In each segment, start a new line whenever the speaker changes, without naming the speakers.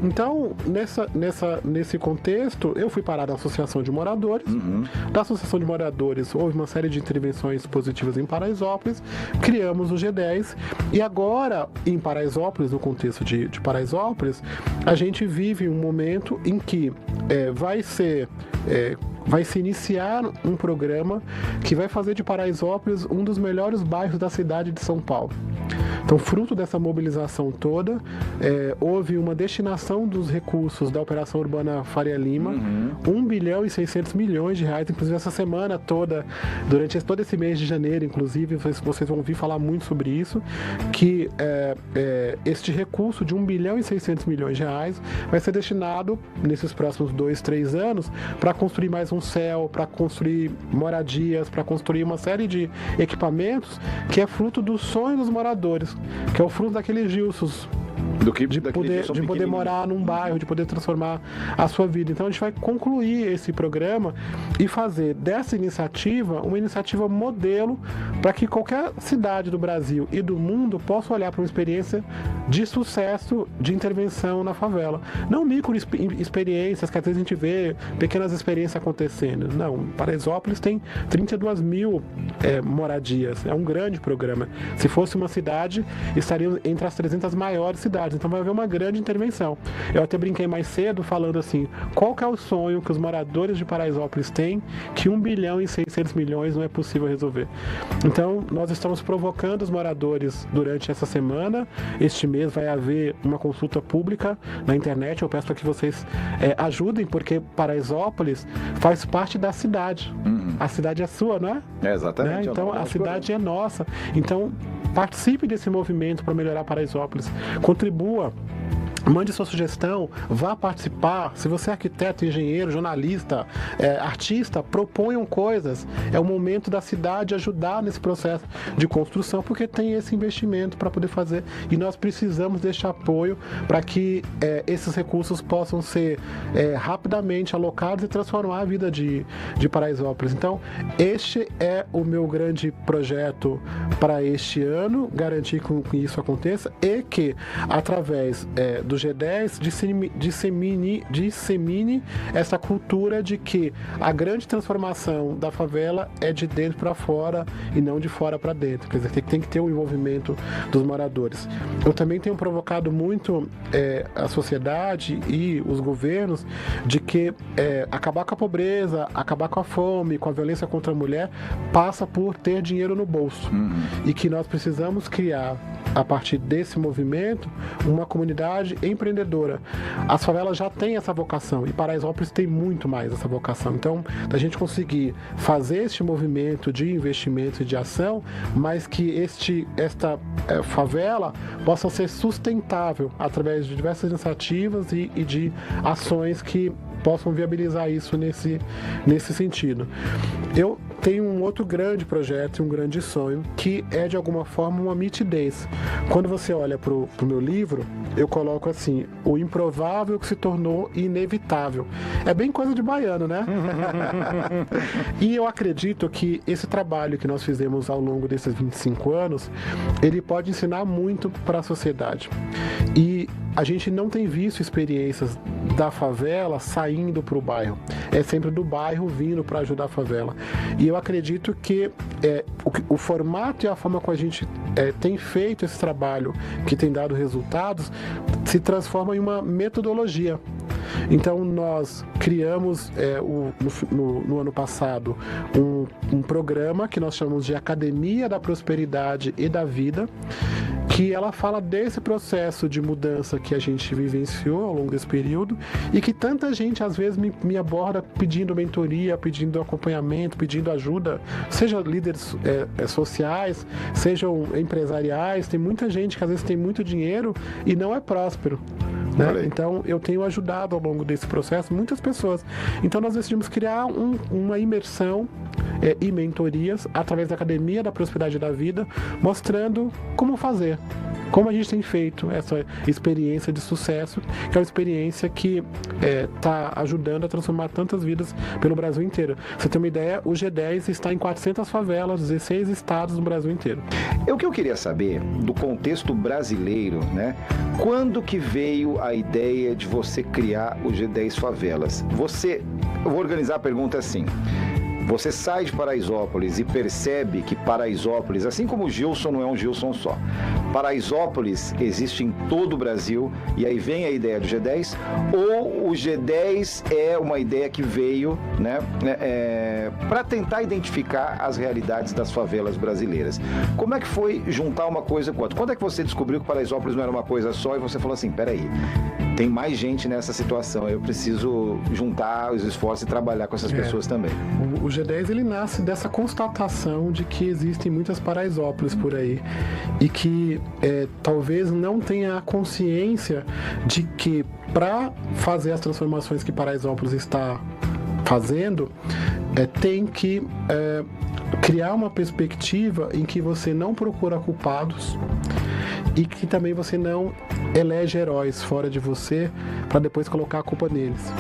Então, nesse contexto, eu fui parar da Associação de Moradores. Da Associação de Moradores, houve uma série de intervenções positivas em Paraisópolis, criamos o G10, e agora, em Paraisópolis, no contexto de Paraisópolis, a gente vive um momento em que vai se iniciar um programa que vai fazer de Paraisópolis um dos melhores bairros da cidade de São Paulo. Então, fruto dessa mobilização toda, houve uma destinação dos recursos da Operação Urbana Faria Lima, 1 bilhão e 600 milhões de reais, inclusive essa semana toda, durante todo esse mês de janeiro, inclusive, vocês vão ouvir falar muito sobre isso, que este recurso de 1 bilhão e 600 milhões de reais vai ser destinado, nesses próximos 2, 3 anos, para construir mais um céu, para construir moradias, para construir uma série de equipamentos que é fruto do sonho dos moradores, que é o fruto daqueles Gilsos, de poder morar num bairro, de poder transformar a sua vida. Então a gente vai concluir esse programa e fazer dessa iniciativa uma iniciativa modelo para que qualquer cidade do Brasil e do mundo possa olhar para uma experiência de sucesso de intervenção na favela. Não micro experiências que às vezes a gente vê pequenas experiências acontecendo. Não, Paraisópolis tem 32 mil moradias. É um grande programa. Se fosse uma cidade, estaria entre as 300 maiores cidades. Então vai haver uma grande intervenção. Eu até brinquei mais cedo falando assim, qual que é o sonho que os moradores de Paraisópolis têm que 1 bilhão e 600 milhões não é possível resolver. Então nós estamos provocando os moradores durante essa semana. Este mês vai haver uma consulta pública na internet. Eu peço para que vocês ajudem, porque Paraisópolis faz parte da cidade. A cidade é sua, não é?
Exatamente.
Então a cidade é nossa. Então participe desse movimento para melhorar Paraisópolis. Contribua. Mande sua sugestão, vá participar. Se você é arquiteto, engenheiro, jornalista, artista, proponham coisas. É o momento da cidade ajudar nesse processo de construção, porque tem esse investimento para poder fazer. E nós precisamos deste apoio para que esses recursos possam ser rapidamente alocados e transformar a vida de Paraisópolis. Então, este é o meu grande projeto para este ano, garantir que isso aconteça e que, através do G10, dissemine essa cultura de que a grande transformação da favela é de dentro para fora e não de fora para dentro. Quer dizer, tem que ter o envolvimento dos moradores. Eu também tenho provocado muito a sociedade e os governos de que acabar com a pobreza, acabar com a fome, com a violência contra a mulher, passa por ter dinheiro no bolso. E que nós precisamos criar, a partir desse movimento, uma comunidade empreendedora. As favelas já têm essa vocação e Paraisópolis tem muito mais essa vocação. Então, da gente conseguir fazer este movimento de investimento e de ação, mas que esta favela possa ser sustentável através de diversas iniciativas e de ações que possam viabilizar isso nesse sentido. Eu tenho um outro grande projeto e um grande sonho que é, de alguma forma, uma nitidez. Quando você olha para o meu livro, eu coloco assim, o improvável que se tornou inevitável. É bem coisa de baiano, né? E eu acredito que esse trabalho que nós fizemos ao longo desses 25 anos, ele pode ensinar muito para a sociedade. E a gente não tem visto experiências da favela saindo para o bairro. É sempre do bairro vindo para ajudar a favela. E eu acredito que o formato e a forma como a gente tem feito esse trabalho, que tem dado resultados, se transforma em uma metodologia. Então nós criamos no ano passado um programa que nós chamamos de Academia da Prosperidade e da Vida, que ela fala desse processo de mudança que a gente vivenciou ao longo desse período e que tanta gente às vezes me aborda pedindo mentoria, pedindo acompanhamento, pedindo ajuda, seja líderes sociais, sejam empresariais. Tem muita gente que às vezes tem muito dinheiro e não é próspero, né? Então eu tenho ajudado ao longo desse processo muitas pessoas. Então nós decidimos criar uma imersão e mentorias através da Academia da Prosperidade da Vida, mostrando como fazer. como a gente tem feito essa experiência de sucesso, que é uma experiência que está ajudando a transformar tantas vidas pelo Brasil inteiro. Pra você ter uma ideia, o G10 está em 400 favelas, 16 estados no Brasil inteiro.
O que eu queria saber do contexto brasileiro, né? Quando que veio a ideia de você criar o G10 Favelas? Eu vou organizar a pergunta assim. Você sai de Paraisópolis e percebe que Paraisópolis, assim como o Gilson não é um Gilson só, Paraisópolis existe em todo o Brasil, e aí vem a ideia do G10, ou o G10 é uma ideia que veio, né, para tentar identificar as realidades das favelas brasileiras. Como é que foi juntar uma coisa com outra? Quando é que você descobriu que Paraisópolis não era uma coisa só e você falou assim, peraí, tem mais gente nessa situação, eu preciso juntar os esforços e trabalhar com essas pessoas também?
O G10 ele nasce dessa constatação de que existem muitas Paraisópolis por aí e que talvez não tenha a consciência de que para fazer as transformações que Paraisópolis está fazendo, tem que criar uma perspectiva em que você não procura culpados e que também você não elege heróis fora de você para depois colocar a culpa neles.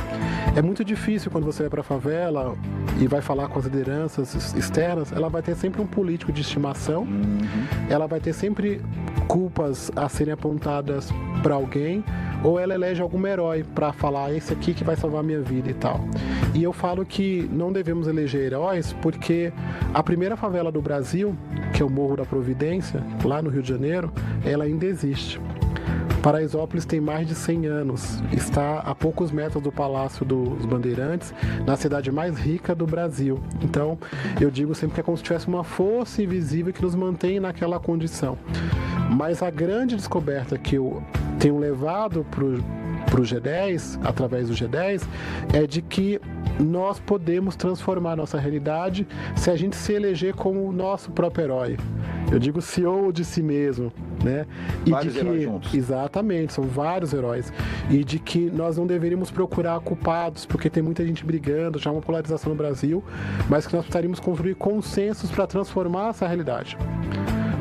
É muito difícil quando você vai para a favela e vai falar com as lideranças externas, ela vai ter sempre um político de estimação, ela vai ter sempre culpas a serem apontadas para alguém, ou ela elege algum herói para falar, esse aqui que vai salvar a minha vida e tal. E eu falo que não devemos eleger heróis porque a primeira favela do Brasil, que é o Morro da Providência, lá no Rio de Janeiro, ela ainda existe. Paraisópolis tem mais de 100 anos, está a poucos metros do Palácio dos Bandeirantes, na cidade mais rica do Brasil. Então, eu digo sempre que é como se tivesse uma força invisível que nos mantém naquela condição. Mas a grande descoberta que eu tenho levado para o G10, através do G10, é de que nós podemos transformar a nossa realidade se a gente se eleger como o nosso próprio herói. Eu digo CEO de si mesmo, né? E
vários
de que,
heróis juntos.
Exatamente, são vários heróis. E de que nós não deveríamos procurar culpados, porque tem muita gente brigando, já há uma polarização no Brasil, mas que nós precisaríamos construir consensos para transformar essa realidade.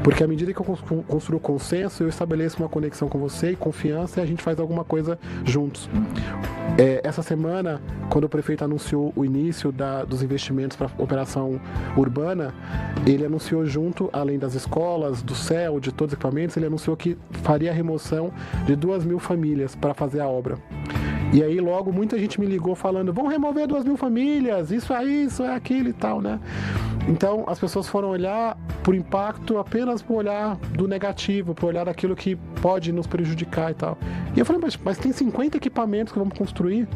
Porque à medida que eu construo consenso, eu estabeleço uma conexão com você e confiança e a gente faz alguma coisa juntos. Essa semana, quando o prefeito anunciou o início dos investimentos para a operação urbana, ele anunciou junto, além das escolas, do CEL, de todos os equipamentos, ele anunciou que faria a remoção de 2.000 famílias para fazer a obra. E aí logo muita gente me ligou falando, vão remover 2.000 famílias, isso é aquilo e tal, né? Então as pessoas foram olhar por impacto apenas por olhar do negativo, por olhar daquilo que pode nos prejudicar e tal. E eu falei, mas tem 50 equipamentos que vamos construir,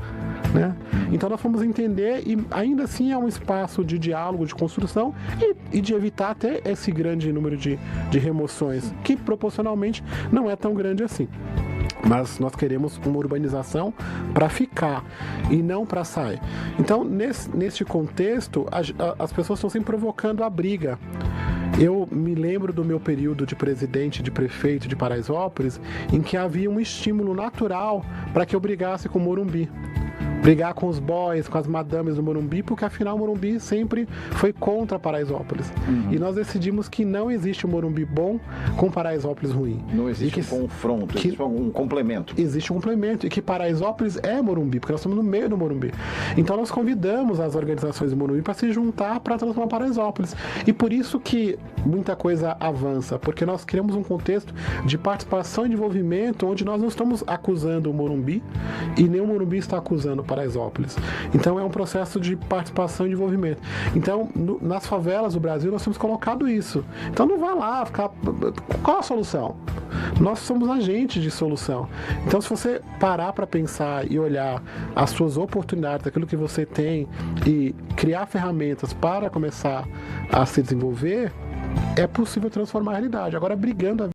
né? Então nós fomos entender e ainda assim é um espaço de diálogo, de construção e de evitar até esse grande número de remoções, que proporcionalmente não é tão grande assim. Mas nós queremos uma urbanização para ficar e não para sair. Então, neste contexto, as pessoas estão sempre provocando a briga. Eu me lembro do meu período de presidente, de prefeito de Paraisópolis, em que havia um estímulo natural para que eu brigasse com o Morumbi. Brigar com os boys, com as madames do Morumbi, porque afinal o Morumbi sempre foi contra Paraisópolis. E nós decidimos que não existe um Morumbi bom com Paraisópolis ruim.
Não existe um confronto, existe um complemento.
Existe um complemento, e que Paraisópolis é Morumbi, porque nós estamos no meio do Morumbi. Então nós convidamos as organizações do Morumbi para se juntar para transformar Paraisópolis. E por isso que muita coisa avança, porque nós criamos um contexto de participação e de envolvimento onde nós não estamos acusando o Morumbi e nem o Morumbi está acusando Paraisópolis. Então é um processo de participação e de envolvimento. Então, nas favelas do Brasil, nós temos colocado isso. Então não vá lá ficar... Qual a solução? Nós somos agentes de solução. Então, se você parar para pensar e olhar as suas oportunidades, aquilo que você tem e criar ferramentas para começar a se desenvolver, é possível transformar a realidade. Agora, brigando a